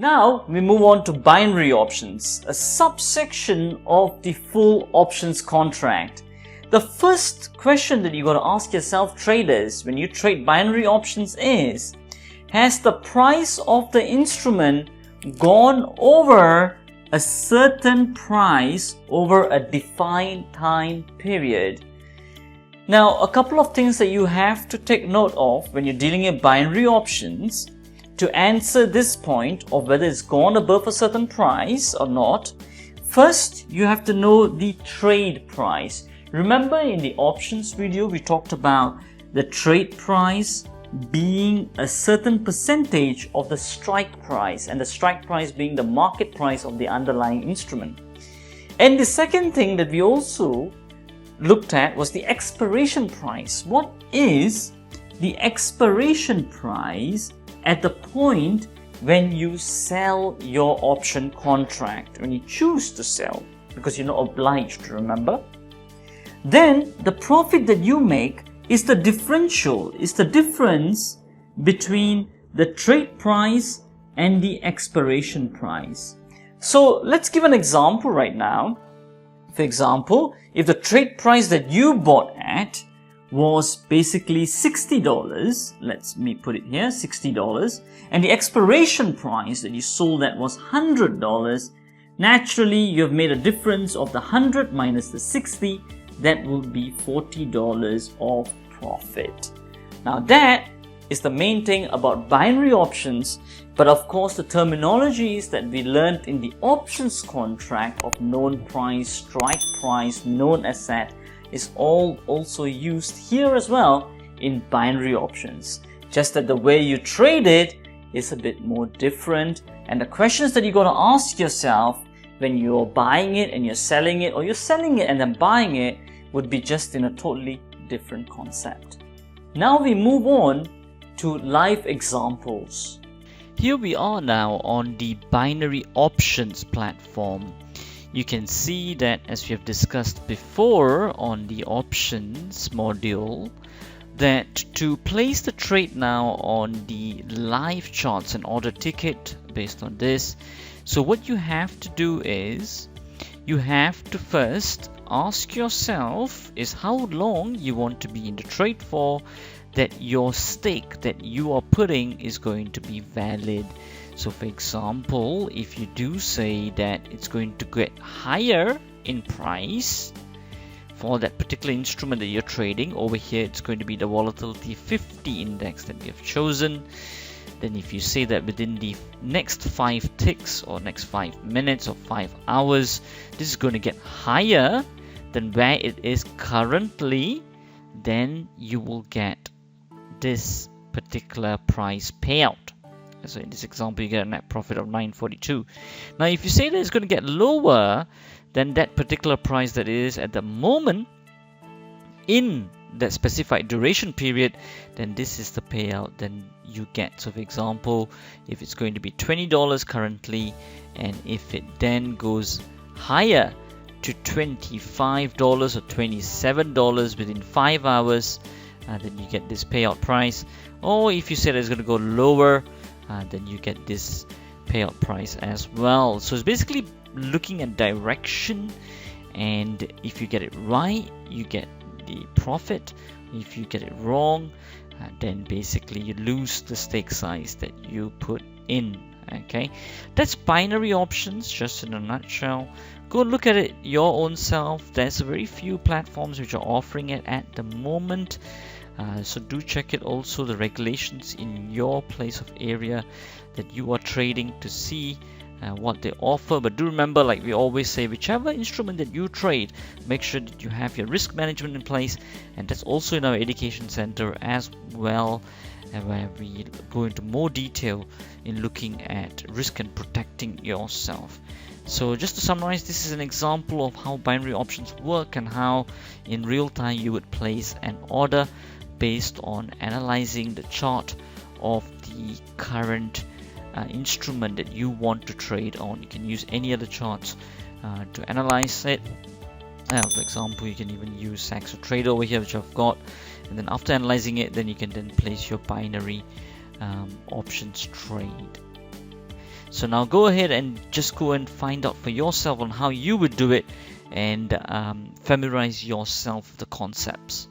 Now we move on to binary options, a subsection of the full options contract. The first question that you got to ask yourself, traders, when you trade binary options is, has the price of the instrument gone over a certain price over a defined time period? Now, a couple of things that you have to take note of when you're dealing with binary options to answer this point of whether it's gone above a certain price or not. First, you have to know the trade price. Remember in the options video, we talked about the trade price being a certain percentage of the strike price, and the strike price being the market price of the underlying instrument. And the second thing that we also looked at was the expiration price. What is the expiration price at the point when you sell your option contract, when you choose to sell, because you're not obliged, remember? Then the profit that you make is the differential, is the difference between the trade price and the expiration price. So let's give an example right now. For example, if the trade price that you bought at was basically $60, let me put it here, $60, and the expiration price that you sold at was $100, naturally you have made a difference of the 100 minus the 60, that will be $40 of profit. Now that is the main thing about binary options, but of course the terminologies that we learned in the options contract of known price, strike price, known asset is all also used here as well in binary options. Just that the way you trade it is a bit more different, and the questions that you got to ask yourself when you're buying it and you're selling it, or you're selling it and then buying it, would be just in a totally different concept. Now we move on to live examples. Here we are now on the binary options platform. You can see that, as we have discussed before on the options module, that to place the trade now on the live charts and order ticket based on this, so what you have to do is you have to first ask yourself is how long you want to be in the trade for, that your stake that you are putting is going to be valid. So for example, if you do say that it's going to get higher in price for that particular instrument that you're trading, over here it's going to be the volatility 50 index that we have chosen. Then if you say that within the next 5 ticks or next 5 minutes or 5 hours, this is going to get higher than where it is currently, then you will get this particular price payout. So in this example, you get a net profit of $9.42. Now if you say that it's going to get lower than that particular price that is at the moment in that specified duration period, then this is the payout then you get. So for example, if it's going to be $20 currently, and if it then goes higher to $25 or $27 within 5 hours, then you get this payout price. Or if you said it's going to go lower, then you get this payout price as well. So it's basically looking at direction, and if you get it right, you get the profit. If you get it wrong, then basically you lose the stake size that you put in. Okay, that's binary options just in a nutshell. Go look at it your own self. There's very few platforms which are offering it at the moment. So do check it also, the regulations in your place of area that you are trading, to see what they offer. But do remember, like we always say, whichever instrument that you trade, make sure that you have your risk management in place, and that's also in our education center as well, where we go into more detail in looking at risk and protecting yourself. So just to summarize, this is an example of how binary options work and how in real time you would place an order based on analyzing the chart of the current instrument that you want to trade on. You can use any other charts to analyze it. For example, you can even use Saxo Trader over here, which I've got, and then after analyzing it, then you can then place your binary options trade. So now go ahead and just go and find out for yourself on how you would do it and familiarize yourself with the concepts.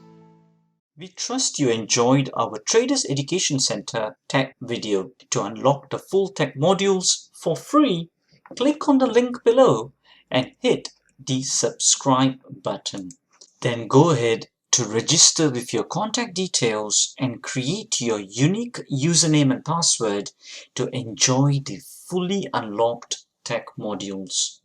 We trust you enjoyed our Traders Education Center tech video. To unlock the full tech modules for free, click on the link below and hit the subscribe button. Then go ahead to register with your contact details and create your unique username and password to enjoy the fully unlocked tech modules.